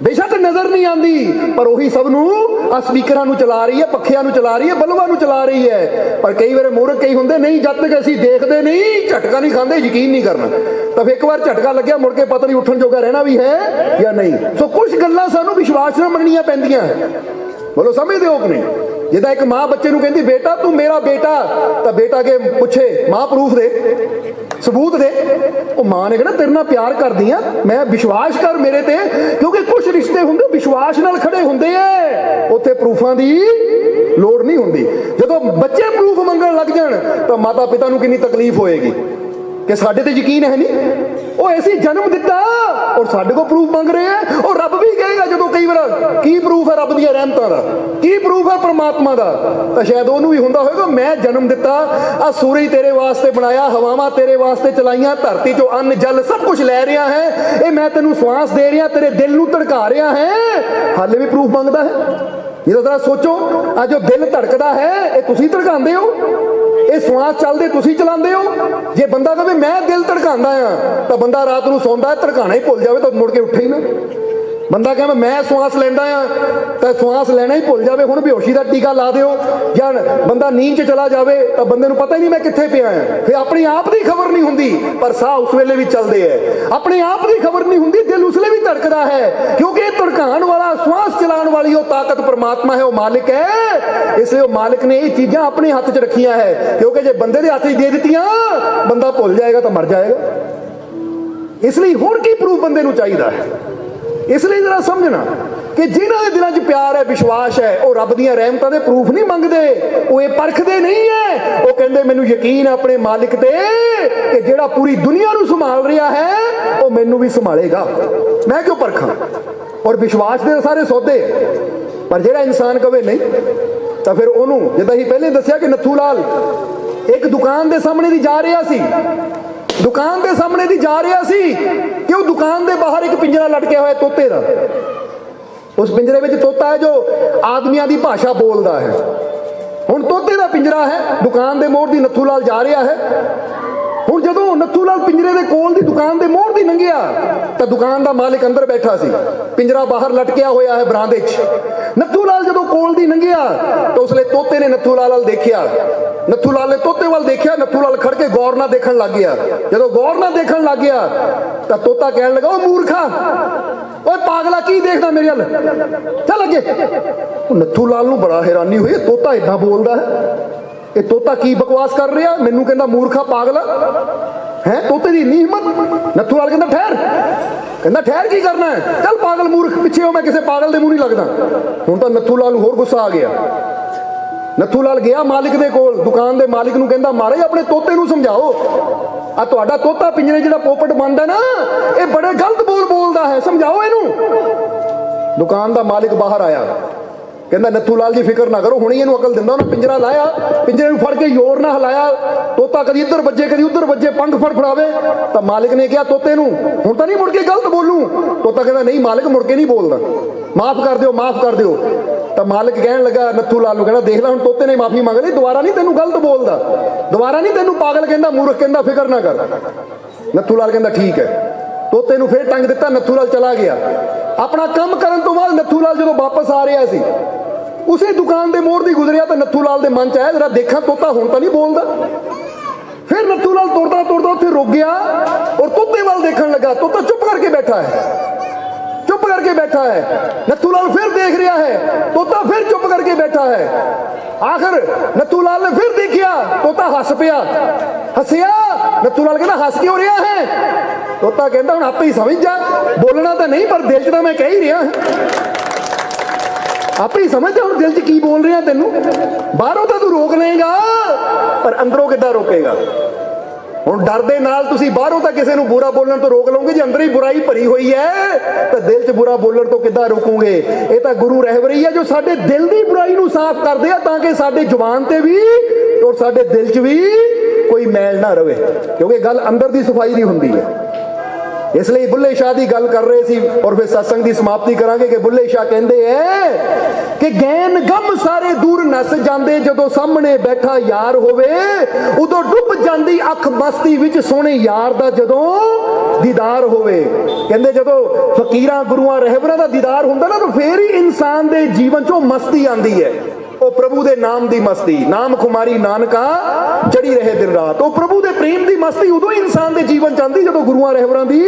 ਬੇਸ਼ੱਕ ਨਜ਼ਰ ਨਹੀਂ ਆਉਂਦੀ ਪਰ ਉਹੀ ਸਭ ਨੂੰ ਆ ਸਪੀਕਰਾਂ ਨੂੰ ਚਲਾ ਰਹੀ ਹੈ, ਪੱਖਿਆਂ ਨੂੰ ਚਲਾ ਰਹੀ ਹੈ, ਬਲਬਾਂ ਨੂੰ ਚਲਾ ਰਹੀ ਹੈ। ਪਰ ਕਈ ਵਾਰ ਮੂਰਖ ਕਈ ਹੁੰਦੇ ਨਹੀਂ, ਜਦ ਤੱਕ ਅਸੀਂ ਦੇਖਦੇ ਨਹੀਂ ਝਟਕਾ ਨਹੀਂ ਖਾਂਦੇ, ਯਕੀਨ ਨਹੀਂ ਕਰਨਾ। ਤਾਂ ਫਿਰ ਇੱਕ ਵਾਰ ਝਟਕਾ ਲੱਗਿਆ ਮੁੜ ਕੇ ਪਤਾ ਨਹੀਂ ਉੱਠਣ ਜੋਗਾ ਰਹਿਣਾ ਵੀ ਹੈ ਜਾਂ ਨਹੀਂ। ਸੋ ਕੁਝ ਗੱਲਾਂ ਸਾਨੂੰ ਵਿਸ਼ਵਾਸ ਨਾਲ ਮੰਨਣੀਆਂ ਪੈਂਦੀਆਂ। ਬੋਲੋ ਸਮਝਦੇ ਹੋ ਕਿ ਨਹੀਂ? ਜਿੱਦਾਂ ਇੱਕ ਮਾਂ ਬੱਚੇ ਨੂੰ ਕਹਿੰਦੀ ਬੇਟਾ ਤੂੰ ਮੇਰਾ ਬੇਟਾ, ਤਾਂ ਬੇਟਾ ਕੇ ਪੁੱਛੇ ਮਾਂ ਪ੍ਰੂਫ ਦੇ, ਸਬੂਤ ਦੇ, ਉਹ ਮਾਂ ਨੇ ਕਹਿਣਾ ਤੇਰੇ ਨਾਲ ਪਿਆਰ ਕਰਦੀ ਆ ਮੈਂ, ਵਿਸ਼ਵਾਸ ਕਰ ਮੇਰੇ ਤੇ, ਕਿਉਂਕਿ ਕੁਝ ਰਿਸ਼ਤੇ ਹੁੰਦੇ ਵਿਸ਼ਵਾਸ ਨਾਲ ਖੜੇ ਹੁੰਦੇ ਐ, ਉੱਥੇ ਪ੍ਰੂਫਾਂ ਦੀ ਲੋੜ ਨਹੀਂ ਹੁੰਦੀ। ਜਦੋਂ ਬੱਚੇ ਪ੍ਰੂਫ ਮੰਗਣ ਲੱਗ ਜਾਣ ਤਾਂ ਮਾਤਾ ਪਿਤਾ ਨੂੰ ਕਿੰਨੀ ਤਕਲੀਫ ਹੋਏਗੀ ਕਿ ਸਾਡੇ ਤੇ ਯਕੀਨ ਹੈ ਨਹੀਂ, ਉਹ ਐਸੀ ਜਨਮ ਦਿੱਤਾ ਔਰ ਸਾਡੇ ਕੋਲ ਪ੍ਰੂਫ ਮੰਗ ਰਹੇ ਆ। ਉਹ ਰੱਬ ਵੀ ਕਹੇਗਾ ਜਦੋਂ ਕਈ ਵਾਰ ਕੀ ਪ੍ਰੂਫ ਹੈ ਰੱਬ ਦੀਆਂ ਰਹਿਮਤਾਂ ਦਾ, ਕੀ ਪ੍ਰੂਫ ਹੈ ਪਰਮਾਤਮਾ ਦਾ, ਤਾਂ ਸ਼ਾਇਦ ਉਹਨੂੰ ਵੀ ਹੁੰਦਾ ਹੋਵੇਗਾ ਮੈਂ ਜਨਮ ਦਿੱਤਾ, ਆ ਸੂਰਜ ਤੇਰੇ ਵਾਸਤੇ ਬਣਾਇਆ, ਹਵਾਵਾਂ ਤੇਰੇ ਵਾਸਤੇ ਚਲਾਈਆਂ, ਧਰਤੀ ਚੋਂ ਅੰਨ ਜਲ ਸਭ ਕੁਝ ਲੈ ਰਿਹਾ ਹੈ, ਇਹ ਮੈਂ ਤੈਨੂੰ ਸਵਾਸ ਦੇ ਰਿਹਾ, ਤੇਰੇ ਦਿਲ ਨੂੰ ਧੜਕਾ ਰਿਹਾ ਹੈ, ਹਾਲੇ ਵੀ ਪ੍ਰੂਫ ਮੰਗਦਾ ਹੈ। ਜਦੋਂ ਜ਼ਰਾ ਸੋਚੋ ਆ ਜੋ ਦਿਲ ਧੜਕਦਾ ਹੈ ਇਹ ਤੁਸੀਂ ਧੜਕਾਉਂਦੇ ਹੋ, ਇਹ ਸਵਾਸ ਚੱਲਦੇ ਤੁਸੀਂ ਚਲਾਉਂਦੇ ਹੋ। ਜੇ ਬੰਦਾ ਕਹੇ ਮੈਂ ਦਿਲ ਧੜਕਾਉਂਦਾ ਆ ਤਾਂ ਬੰਦਾ ਰਾਤ ਨੂੰ ਸੌਂਦਾ ਧੜਕਾਣਾ ਹੀ ਭੁੱਲ ਜਾਵੇ ਤਾਂ ਮੁੜ ਕੇ ਉੱਠੇ ਹੀ ਨਾ। ਬੰਦਾ ਕਹਿੰਦਾ ਮੈਂ ਸਵਾਸ ਲੈਂਦਾ ਆ ਤਾਂ ਸਵਾਸ ਲੈਣਾ ਹੀ ਭੁੱਲ ਜਾਵੇ, ਹੁਣ ਬੇਹੋਸ਼ੀ ਦਾ ਟੀਕਾ ਲਾ ਦਿਓ, ਜਾਂ ਬੰਦਾ ਨੀਂਦ 'ਚ ਚਲਾ ਜਾਵੇ ਤਾਂ ਬੰਦੇ ਨੂੰ ਪਤਾ ਹੀ ਨਹੀਂ ਮੈਂ ਕਿੱਥੇ ਪਿਆ ਆ, ਫਿਰ ਆਪਣੀ ਆਪ ਦੀ ਖਬਰ ਨਹੀਂ ਹੁੰਦੀ ਪਰ ਸਾਹ ਉਸ ਵੇਲੇ ਵੀ ਚੱਲਦੇ ਹੈ, ਆਪਣੇ ਆਪ ਦੀ ਖਬਰ ਨਹੀਂ ਹੁੰਦੀ, ਦਿਲ ਉਸ ਵੇਲੇ ਵੀ ਧੜਕਦਾ ਹੈ, ਕਿਉਂਕਿ ਇਹ ਧੜਕਾਉਣ ਵਾਲਾ ਸਵਾਸ ਚਲਾਉਣ ਵਾਲੀ ਉਹ ਤਾਕਤ ਪਰਮਾਤਮਾ ਹੈ, ਉਹ ਮਾਲਿਕ ਹੈ। ਇਸ ਲਈ ਉਹ ਮਾਲਿਕ ਨੇ ਇਹ ਚੀਜ਼ਾਂ ਆਪਣੇ ਹੱਥ 'ਚ ਰੱਖੀਆਂ ਹੈ, ਕਿਉਂਕਿ ਜੇ ਬੰਦੇ ਦੇ ਹੱਥ 'ਚ ਦੇ ਦਿੱਤੀਆਂ ਬੰਦਾ ਭੁੱਲ ਜਾਏਗਾ ਤਾਂ ਮਰ ਜਾਏਗਾ। ਇਸ ਲਈ ਹੁਣ ਕੀ ਪ੍ਰੂਫ ਬੰਦੇ ਨੂੰ ਚਾਹੀਦਾ ਹੈ? ਇਸ ਲਈ ਜਰਾ ਸਮਝਣਾ ਕਿ ਜਿਨ੍ਹਾਂ ਦੇ ਦਿਲਾਂ 'ਚ ਪਿਆਰ ਹੈ, ਵਿਸ਼ਵਾਸ ਹੈ, ਉਹ ਰੱਬ ਦੀਆਂ ਰਹਿਮਤਾਂ ਦੇ ਪ੍ਰੂਫ ਨਹੀਂ ਮੰਗਦੇ, ਉਹ ਇਹ ਪਰਖਦੇ ਨਹੀਂ ਹੈ। ਉਹ ਕਹਿੰਦੇ ਮੈਨੂੰ ਯਕੀਨ ਹੈ ਆਪਣੇ ਮਾਲਿਕ ਤੇ ਕਿ ਜਿਹੜਾ ਪੂਰੀ ਦੁਨੀਆ ਨੂੰ ਸੰਭਾਲ ਰਿਹਾ ਹੈ ਉਹ ਮੈਨੂੰ ਵੀ ਸੰਭਾਲੇਗਾ, ਮੈਂ ਕਿਉਂ ਪਰਖਾਂ। ਔਰ ਵਿਸ਼ਵਾਸ ਦੇ ਸਾਰੇ ਸੌਦੇ। ਪਰ ਜਿਹੜਾ ਇਨਸਾਨ ਕਵੇ ਨਹੀਂ ਤਾਂ ਫਿਰ ਉਹਨੂੰ, ਜਿੱਦਾਂ ਹੀ ਪਹਿਲੇ ਦੱਸਿਆ ਕਿ ਨੱਥੂ ਲਾਲ ਇੱਕ ਦੁਕਾਨ ਦੇ ਸਾਹਮਣੇ ਦੀ ਜਾ ਰਿਹਾ ਸੀ, ਦੁਕਾਨ ਦੇ ਸਾਹਮਣੇ ਦੀ ਜਾ ਰਿਹਾ ਸੀ ਕਿ ਉਹ ਦੁਕਾਨ ਦੇ ਬਾਹਰ ਇੱਕ ਪਿੰਜਰਾ ਲਟਕਿਆ ਹੋਇਆ ਤੋਤੇ ਦਾ। ਉਸ ਪਿੰਜਰੇ ਵਿੱਚ ਤੋਤਾ ਹੈ ਜੋ ਆਦਮੀਆਂ ਦੀ ਭਾਸ਼ਾ ਬੋਲਦਾ ਹੈ। ਹੁਣ ਤੋਤੇ ਦਾ ਪਿੰਜਰਾ ਹੈ, ਦੁਕਾਨ ਦੇ ਮੋੜ ਦੀ ਨੱਥੂ ਲਾਲ ਜਾ ਰਿਹਾ ਹੈ। ਹੁਣ ਜਦੋਂ ਨੱਥੂ ਲਾਲ ਪਿੰਜਰੇ ਦੇ ਕੋਲ ਦੀ ਦੁਕਾਨ ਦੇ ਮੋੜ ਦੀ ਲੰਘਿਆ ਤਾਂ ਦੁਕਾਨ ਦਾ ਮਾਲਿਕ ਅੰਦਰ ਬੈਠਾ ਸੀ, ਪਿੰਜਰਾ ਬਾਹਰ ਲਟਕਿਆ ਹੋਇਆ ਹੈ ਬਰਾਂਡੇ 'ਚ। ਨੱਥੂ ਲਾਲ ਜਦੋਂ ਕੋਲ ਦੀ ਲੰਘਿਆ ਤਾਂ ਉਸਲੇ ਤੋਤੇ ਨੇ ਨੱਥੂ ਲਾਲ ਵੱਲ ਦੇਖਿਆ, ਨੱਥੂ ਲਾਲ ਨੇ ਤੋਤੇ ਵੱਲ ਦੇਖਿਆ, ਨੱਥੂ ਲਾਲ ਖੜ ਕੇ ਗੌਰ ਨਾਲ ਦੇਖਣ ਲੱਗ ਗਿਆ। ਜਦੋਂ ਗੌਰ ਨਾਲ ਦੇਖਣ ਲੱਗ ਗਿਆ ਤਾਂ ਤੋਤਾ ਕਹਿਣ ਲੱਗਾ, ਉਹ ਮੂਰਖਾ, ਓਏ ਪਾਗਲਾ ਕੀ ਦੇਖਦਾ ਮੇਰੇ ਵੱਲ, ਚੱਲ ਅੱਗੇ। ਉਹ ਨੱਥੂ ਲਾਲ ਨੂੰ ਬੜਾ ਹੈਰਾਨੀ ਹੋਈ, ਤੋਤਾ ਏਦਾਂ ਬੋਲਦਾ ਹੈ, ਇਹ ਤੋਤਾ ਕੀ ਬਕਵਾਸ ਕਰ ਰਿਹਾ, ਮੈਨੂੰ ਕਹਿੰਦਾ ਮੂਰਖਾ ਪਾਗਲ ਹੈ, ਤੋਤੇ ਦੀ ਇੰਨੀ ਹਿੰਮਤ। ਨੱਥੂ ਲਾਲ ਕਹਿੰਦਾ ਠਹਿਰ, ਕਹਿੰਦਾ ਠਹਿਰ ਕੀ ਕਰਨਾ ਹੈ, ਚੱਲ ਪਾਗਲ ਮੂਰਖ ਪਿੱਛੇ ਹੋ, ਮੈਂ ਕਿਸੇ ਪਾਗਲ ਦੇ ਮੂੰਹ ਨਹੀਂ ਲੱਗਦਾ। ਹੁਣ ਤਾਂ ਨੱਥੂ ਲਾਲ ਨੂੰ ਹੋਰ ਗੁੱਸਾ ਆ ਗਿਆ। ਨੱਥੂ ਲਾਲ ਗਿਆ ਮਾਲਿਕ ਦੇ ਕੋਲ, ਦੁਕਾਨ ਦੇ ਮਾਲਿਕ ਨੂੰ ਕਹਿੰਦਾ ਮਹਾਰਾਜ ਆਪਣੇ ਤੋਤੇ ਨੂੰ ਸਮਝਾਓ, ਆ ਤੁਹਾਡਾ ਤੋਤਾ ਪਿੰਜਰੇ ਜਿਹੜਾ ਪੋਪਟ ਬਣਦਾ ਨਾ ਇਹ ਬੜੇ ਗਲਤ ਬੋਲਦਾ ਹੈ, ਸਮਝਾਓ ਇਹਨੂੰ। ਦੁਕਾਨ ਦਾ ਮਾਲਿਕ ਬਾਹਰ ਆਇਆ, ਕਹਿੰਦਾ ਨੱਥੂ ਲਾਲ ਜੀ ਫਿਕਰ ਨਾ ਕਰੋ, ਹੁਣੇ ਇਹਨੂੰ ਅਕਲ ਦਿੰਦਾ। ਉਹਨੇ ਪਿੰਜਰਾ ਲਾਇਆ, ਪਿੰਜਰੇ ਨੂੰ ਫੜ ਕੇ ਜ਼ੋਰ ਨਾਲ ਹਿਲਾਇਆ, ਤੋਤਾ ਕਦੀ ਇੱਧਰ ਵੱਜੇ ਕਦੀ ਉੱਧਰ ਵੱਜੇ, ਪੰਖ ਫੜਫੜਾਵੇ। ਤਾਂ ਮਾਲਿਕ ਨੇ ਕਿਹਾ ਤੋਤੇ ਨੂੰ ਹੁਣ ਤਾਂ ਨਹੀਂ ਮੁੜ ਕੇ ਗਲਤ ਬੋਲੂ। ਤੋਤਾ ਕਹਿੰਦਾ ਨਹੀਂ ਮਾਲਿਕ ਮੁੜ ਕੇ ਨਹੀਂ ਬੋਲਦਾ, ਮਾਫ ਕਰ ਦਿਓ, ਮਾਫ ਕਰ ਦਿਓ। ਤਾਂ ਮਾਲਿਕ ਕਹਿਣ ਲੱਗਾ ਨੱਥੂ ਲਾਲ ਨੂੰ, ਕਹਿੰਦਾ ਦੇਖ ਲੈ ਹੁਣ ਤੋਤੇ ਨੇ ਮਾਫੀ ਮੰਗ ਲਈ, ਦੁਬਾਰਾ ਨਹੀਂ ਤੈਨੂੰ ਗਲਤ ਬੋਲਦਾ, ਦੁਬਾਰਾ ਨਹੀਂ ਤੈਨੂੰ ਪਾਗਲ ਕਹਿੰਦਾ, ਮੂਰਖ ਕਹਿੰਦਾ, ਫਿਕਰ ਨਾ ਕਰ। ਨੱਥੂ ਲਾਲ ਕਹਿੰਦਾ ਠੀਕ ਹੈ। ਤੋਤੇ ਨੂੰ ਫੇਰ ਟੰਗ ਦਿੱਤਾ, ਨੱਥੂ ਲਾਲ ਚਲਾ ਗਿਆ। ਆਪਣਾ ਕੰਮ ਕਰਨ ਤੋਂ ਬਾਅਦ ਨੱਥੂ ਲਾਲ ਜਦੋਂ ਵਾਪਸ ਆ ਰਿਹਾ ਸੀ, ਉਸੇ ਦੁਕਾਨ ਦੇ ਮੋੜ ਦੀ ਗੁਜ਼ਰਿਆ ਤਾਂ ਨੱਥੂ ਲਾਲ ਦੇ ਮਨ 'ਚ ਆਇਆ ਜਰਾ ਦੇਖਾਂ ਤੋਤਾ ਹੁਣ ਤਾਂ ਨਹੀਂ ਬੋਲਦਾ। ਫਿਰ ਨੱਥੂ ਲਾਲ ਤੁਰਦਾ ਤੁਰਦਾ ਉੱਥੇ ਰੁਕ ਗਿਆ ਔਰ ਤੋਤੇ ਵੱਲ ਦੇਖਣ ਲੱਗਾ। ਤੋਤਾ ਚੁੱਪ ਕਰਕੇ ਬੈਠਾ ਹੈ, ਚੁੱਪ ਕਰਕੇ करके बैठा है, नथूलाल फिर देख रहा है, तोता फिर चुप करके बैठा है। आखिर नथूलाल ने फिर देखिया, तोता हस पिया, हसिया। नथूलाल कहता हस क्यों रहा है? तोता कहता हुण आपे ही समझ जा, बोलना तो नहीं पर दिल च तो मैं कह ही रहा, आप ही समझ जा दिल च की बोल रहा। तेनू बाहरों तो तू रोक लेगा पर अंदरों किद्दां रोकेगा? हुण डर दे नाल तुसीं बाहरों तो किसी नूं बुरा बोलण तो रोक लोगे, जे अंदर ही बुराई भरी हुई है तो दिल च बुरा बोलण तो किद्दां रोकोगे? ये तो गुरु रहबरी है जो साडे दिल दी बुराई नूं साफ करदे आ ताकि साडे जुबान ते भी और साडे दिल च भी कोई मैल ना रहे, क्योंकि गल अंदर दी सफाई दी हुंदी है। इसलिए बुल्ले शाह की गल कर रहे सी और फिर सत्संग की समाप्ति करांगे कि बुल्ले शाह कहते हैं कि गैन गम सारे दूर नस जाते जदों सामने बैठा यार होवे, उदों डुब जाती अख मस्ती विच सोहणे यार दा जदों दीदार होवे। कहते जदों फकीरां गुरुआं रहबरां दा दीदार हुंदा ना तो फिर ही इंसान दे जीवन चों मस्ती आंदी है, ओ प्रभु दे नाम दी मस्ती। नाम खुमारी नानका चढ़ी रहे दिन रात, ओ प्रभु दे प्रेम दी मस्ती उदों इंसान दे जीवन च आंदी जदों गुरुआं रहबरां दी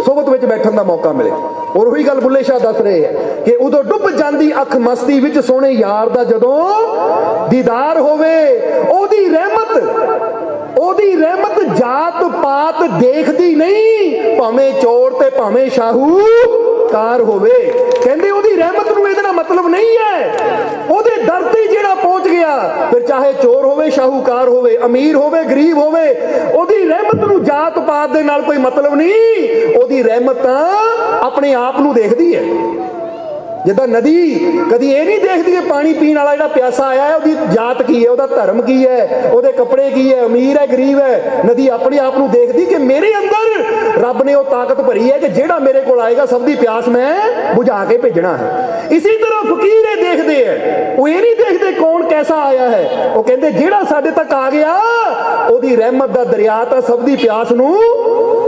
सोबत विच बैठण दा मौका मिले। और वही गल बुल्ले शाह दस रहे हैं कि उदों डुब जांदी अख मस्ती विच सोहणे यार दा जदों दीदार होवे। ओदी रहमत जात पात देखदी नहीं, भावें चोर ते भावें शाहूकार होवे। कहंदे ओदी रहमत नूं इहदे नाल मतलब नहीं है, ओदे दर ते जिहड़ा पहुंच गया फिर चाहे चोर होवे शाहूकार होवे अमीर होवे गरीब होवे, ओदी रहमत नूं जात पात दे नाल कोई मतलब नहीं। ओदी रहमत तां अपने आप नूं देखदी है। जिद्दां नदी कदी ये नहीं देखती कि पानी पीने वाला जिहड़ा प्यासा आया है उसकी जात की है, उसका धर्म की है, उसके कपड़े की है, अमीर है गरीब है। नदी अपने आप को देखती कि मेरे अंदर रब ने वो ताकत भरी है कि जिहड़ा मेरे को आएगा सब दी प्यास मैं बुझा के भेजना है। इसी तरह फकीर ये देखते हैं, वो ये नहीं देखते कौन कैसा आया है, वो कहते जिहड़ा साडे तक आ गया ओदी रहमत दा दरिया तां सब दी प्यास नूं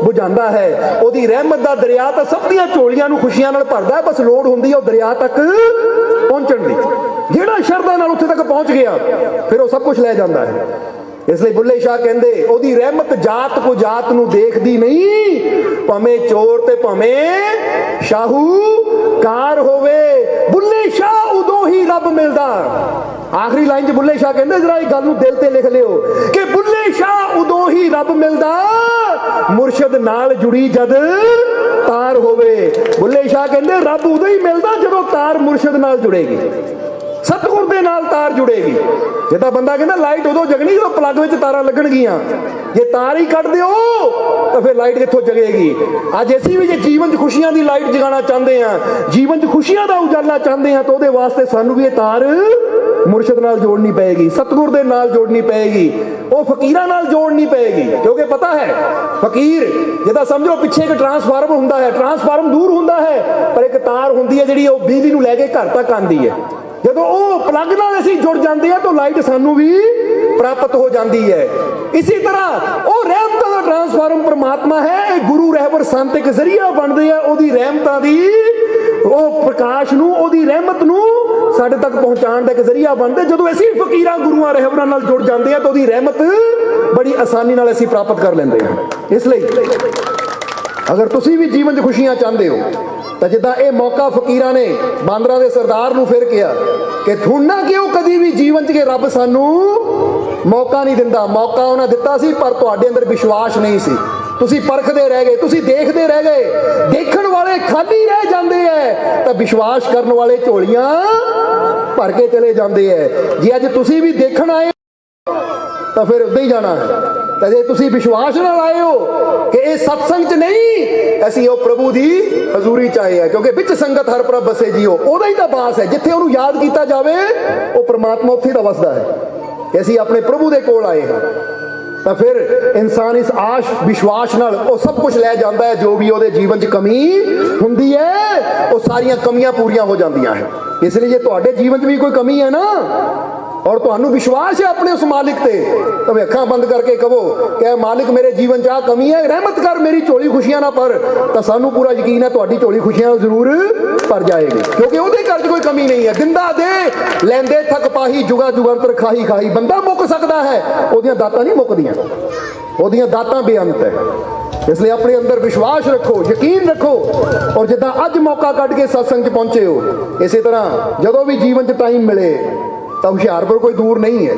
बुझांदा है, ओदी रहमत दा दरिया तां सब दी झोलियां नूं खुशियां नाल भरदा है। बस लोड़ हुंदी है दरिया तक पहुंचण दी। जिहड़ा शरधा नाल उत्थे तक पहुंच गया फिर वो सब कुछ लै जांदा है। इसलिए बुल्ले शाह कहंदे ओदी रहमत जात को जात नूं देखदी नहीं, भावें चोर ते भावें शाहूकार होवे। बुल्ले शाह उदों ही रब मिलदा। आखिरी लाइन च बुल्ले शाह कहंदे जरा इस गल नूं दिल ते लिख लियो कि बुल्ले शाह उदों ही रब मिलदा, मुर्शद नाल जुड़ी जद तार होवे। बुल्ले शाह कहंदे रब उदों ही मिलदा जदों तार मुर्शद नाल जुड़ेगी, सतगुर दे नाल तार जुड़ेगी। जिद्दां बंदा कहंदा लाइट उदों जगनी जदों प्लग विच तारां लगणगीਆਂ, जे तार ही कट दिओ तो फिर लाइट कित्थों जगेगी। अज असीं भी जे जीवन च खुशियां दी लाइट जगाना चाहते हैं, जीवन च खुशियां दा उजाला चाहते हैं, तो उहदे वास्ते सानूं भी ये तार मुर्शद नाल जोड़नी पएगी, सतगुर दे नाल जोड़नी पएगी, वो फकीरां नाल जोड़नी पएगी। क्योंकि पता है फकीर जिद्दां समझो पिछे एक ट्रांसफार्मर हुंदा है, ट्रांसफार्मर दूर हुंदा है पर एक तार हुंदी है जिहड़ी वो बिजली नूं लैके घर तक आंदी है। जदों वो प्लग नाल असीं जुड़ जांदे आ तो लाइट सानूं भी प्राप्त हो जाती है। इसी तरह वो रहमतां दा ट्रांसफार्मर परमात्मा है, गुरु रहबर संत एक जरिया बनदे आ ओदी रहमतां दी, वो प्रकाश नूं ओदी रहमत नूं साडे तक पहुंचाउण दा एक जरिया बनदे। जदों असीं फकीरां गुरुआं रहबरां नाल जुड़ जांदे आ तो ओदी रहमत बड़ी आसानी नाल असीं प्राप्त कर लैंदे हां। इसलिए अगर तुसीं भी जीवन च खुशियां चाहते हो तो जिद्दां ये मौका फकीरां ने बांदरां दे सरदार नूं फिर किया कि थुड़ना क्यों कदी भी जीवन च कि रब सानू मौका नहीं दिंदा। मौका उन्हें दिता सी पर तुहाडे अंदर विश्वास नहीं सी, तुसी परखदे रह गए, तुसी देखदे रह गए। देखण वाले खाली रह जांदे है तो विश्वास करन वाले झोलियां भर के चले जांदे है। जे अज तुसी भी देखण आए तो फिर उदां ही जाना है। तो जे तुसी विश्वास नाल आए हो कि ये सत्संग च नहीं, असीं वो प्रभु दी हजूरी च आए हैं, क्योंकि विच संगत हर प्रभ बसे जियो ओदा ही तो बास है। जिथे उहनूं याद किया जाए वो परमात्मा उत्थे दा वसदा है कि असीं अपने प्रभु दे कोल आए हैं। तो फिर इंसान इस आश विश्वास नाल वो सब कुछ लै जांदा है, जो भी उहदे जीवन च कमी हुंदी है वो सारियां कमियां पूरियां हो जांदियां है। इसलिए जे तुहाडे जीवन च भी कोई कमी है ना और तुहानू विश्वास है अपने उस मालिक ते, तो अखां बंद करके कहो कि मालिक मेरे जीवन च आ कमी है, रहमत कर, मेरी झोली खुशियां ना भर, तो सानू पूरा यकीन है तुहाडी झोली खुशियां जरूर भर जाएगी, क्योंकि उहदे घर च कोई कमी नहीं है। दिंदा दे लैंदे थक पाही जुगा जुगंतर खाही खाही। बंदा मुक सकदा है, ओहदियां दातां नहीं मुकदियां, ओहदियां दातां बेअंत है। इसलिए अपने अंदर विश्वास रखो, यकीन रखो। और जिदा अज मौका कट के सत्संग च पहुंचे हो, इसी तरह जदों भी जीवन च टाइम मिले, तो हुशियारपुर कोई दूर नहीं है।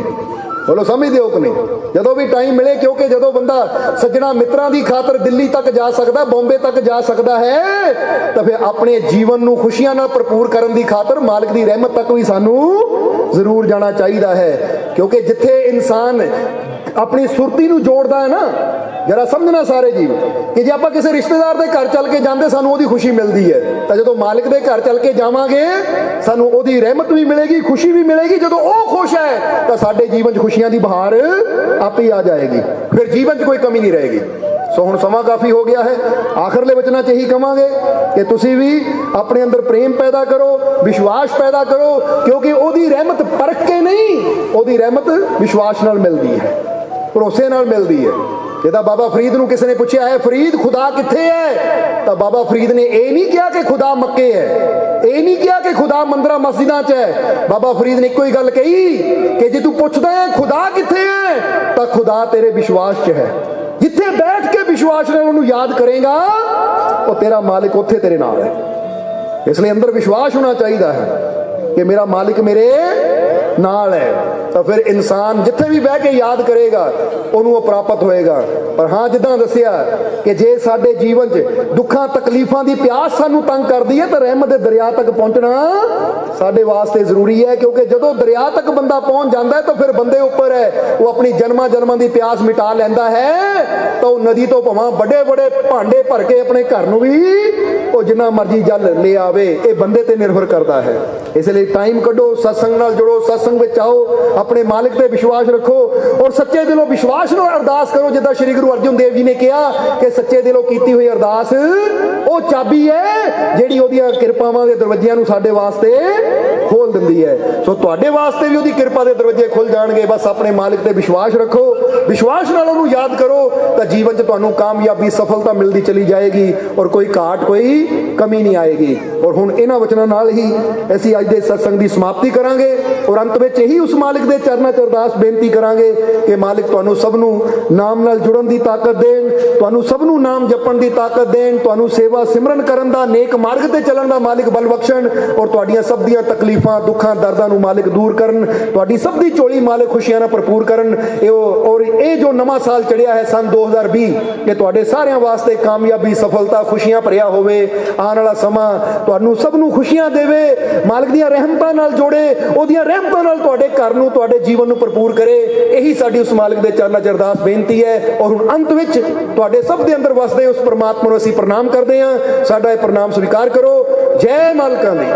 बोलो समझते हो कि नहीं? जदों भी टाइम मिले, क्योंकि जदों बंदा सज्जणा मित्रां की खातर दिल्ली तक जा सकता, बॉम्बे तक जा सकता है, तो फिर अपने जीवन नूं खुशियां नाल भरपूर करन दी खातर मालिक दी रहमत तक भी सानू जरूर जाना चाहिए है। क्योंकि जिथे इंसान अपनी सुरती नूं जोड़दा है ना, जरा समझना सारे जीव कि जे आपां किसी रिश्तेदार के घर चल के जाते सानू ओहदी खुशी मिलती है, तो जदों मालिक के घर चल के जावांगे सानू ओहदी रहमत भी मिलेगी, खुशी भी मिलेगी। जदों ओह खुश है तो साडे जीवन च खुशियां दी बहार आप ही आ जाएगी, फिर जीवन च कोई कमी नहीं रहेगी। सो हुण समा काफ़ी हो गया है, आखिरले वचनां च यही कहांगे कि तुसीं भी अपने अंदर प्रेम पैदा करो, विश्वास पैदा करो, क्योंकि ओहदी रहमत परख के नहीं, ओहदी रहमत विश्वास नाल मिलदी है, भरोसे नाल मिलदी है। जिदा बाबा फरीद नूं किसी ने पूछा है, फरीद खुदा कित्थे है? तो बाबा फरीद ने यह नहीं किया कि खुदा मक्के है, यह नहीं किया कि खुदा मंदिरां मस्जिदां च है। बाबा फरीद ने इक्को ही गल कही कि जे तू पुछदा है खुदा कित्थे है, तो खुदा तेरे विश्वास च है। जिथे बैठ के विश्वास नाल उहनूं याद करेगा, वो तेरा मालिक उत्थे तेरे नाल है। इसलिए अंदर विश्वास होना चाहिए है कि मेरा मालिक मेरे नाल है, तो फिर इंसान जिथे भी बह के याद करेगा उन्होंने प्राप्त होएगा। पर हाँ, जिदा दसिया कि जे साडे जीवन च दुखा तकलीफां की प्यास सानू तंग करती है, तो रहमत दे दरिया तक पहुंचना साडे वास्ते जरूरी है। क्योंकि जदों दरिया तक बंदा पहुंच जाता है, तो फिर बंदे उपर है वो अपनी जन्मां जन्मां की प्यास मिटा लैंदा है, तो नदी तो भावें बड़े बड़े भांडे भर के अपने घर नूं भी वो जिन्ना मर्जी जल ले आवे, ये बंदे ते निर्भर करता है। इसलिए टाइम कढो, सत्संग नाल जुड़ो, सत्संग विच आओ, अपने मालिक ते विश्वास रखो और सच्चे दिलों विश्वास नाल अरदास करो। जिद्दां श्री गुरु अर्जन देव जी ने कहा कि सच्चे दिलों कीती हुई अरदास वो चाबी है जिहड़ी ओहदियां किरपावां दे दरवाजियां नूं साडे वास्ते खोल दिंदी है। सो तुहाडे वास्ते भी ओहदी किरपा दे दरवाजे खुल जाणगे। बस अपने मालिक ते विश्वास रखो, विश्वास नाल ओहनूं याद करो, तो जीवन च तुहानूं कामयाबी सफलता मिलती चली जाएगी और कोई घाट कोई कमी नहीं आएगी। और हुण इन्हां वचनां नाल ही असीं अज दे सत्संग की समाप्ति करांगे और अंत विच यही उस मालिक दे चरनां च अरदास बेनती करांगे कि मालिक तुहानूं सबनूं नाम नाल जुड़न दी ताकत देण, तुहानूं सबनूं नाम जपण दी ताकत देण, तुहानूं सेवा सिमरन करन दा, नेक मार्ग ते चलण दा मालिक बल बख्शण और तुहाडीआं सब दीआं तकलीफां दुखां दर्दां नूं मालिक दूर करन, तुहाडी सब दी झोली मालिक खुशियां नाल भरपूर करन। और ये जो नवां साल चढ़िया है सन 2020, ये तुहाडे सारिआं वास्ते कामयाबी सफलता खुशियां भरिया होवे। आने वाला समा तुहानूं सबनूं खुशियां देवे, मालिक दीआं रहमतां नाल जोड़े, ओहदीआं रहमतां नाल तुहाडे घर नूं तुहाडे जीवन नूं भरपूर करे। यही साडी उस मालिक दे चरनां च अरदास बेनती है। और हुण अंत विच तुहाडे सब दे अंदर वसदे उस परमात्मा नूं असीं प्रणाम करदे हां। साडा ये प्रणाम स्वीकार करो। जय मालकां दी।